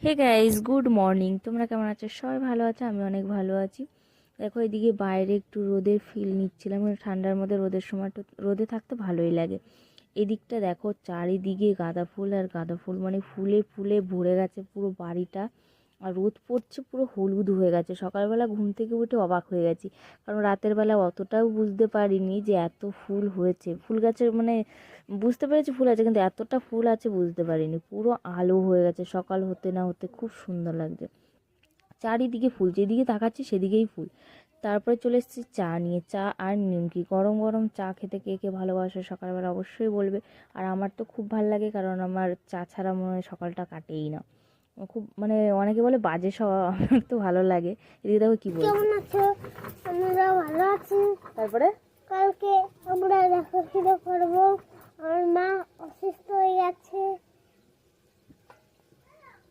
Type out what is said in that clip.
Hey guys, good morning. তোমরা কেমন আছো? সবাই ভালো আছো? আমি অনেক ভালো আছি। দেখো, এদিকে বাইরে একটু রোদের ফিল নিচ্ছিলাম। ঠান্ডার মধ্যে রোদের সময় তো রোদে থাকতে ভালোই লাগে। এদিকটা দেখো, চারিদিকে গাঁদা ফুল আর গাঁদা ফুল, মানে ফুলে ফুলে ভরে গেছে পুরো বাড়িটা। আর রোদ পড়ছে, পুরো হলুদ হয়ে গেছে। সকালবেলা ঘুম থেকে উঠে অবাক হয়ে গেছি, কারণ রাতের বেলা অতটাও বুঝতে পারিনি যে এত ফুল হয়েছে। ফুল গাছের মানে বুঝতে পেরেছি ফুল আছে, কিন্তু এতটা ফুল আছে বুঝতে পারিনি। পুরো আলো হয়ে গেছে, সকাল হতে না হতে খুব সুন্দর লাগছে। চারিদিকে ফুল, যেদিকে তাকাচ্ছি সেদিকেই ফুল। তারপরে চলে এসেছি চা নিয়ে। চা আর নিমকি, গরম গরম চা খেতে কে কে ভালোবাসে সকালবেলা অবশ্যই বলবে। আর আমার তো খুব ভালো লাগে, কারণ আমার চা ছাড়া মনে হয় সকালটা কাটেই না। খুব মানে অনেকে বলে বাজে স্বভাব, আমার তো ভালো লাগে। এদিকে দেখো কি বলছে। কেমন আছো? আমরা ভালো আছি। তারপরে কালকে আমরা দেখাশোনা করবো। আমার মা অসুস্থ হয়ে গেছে।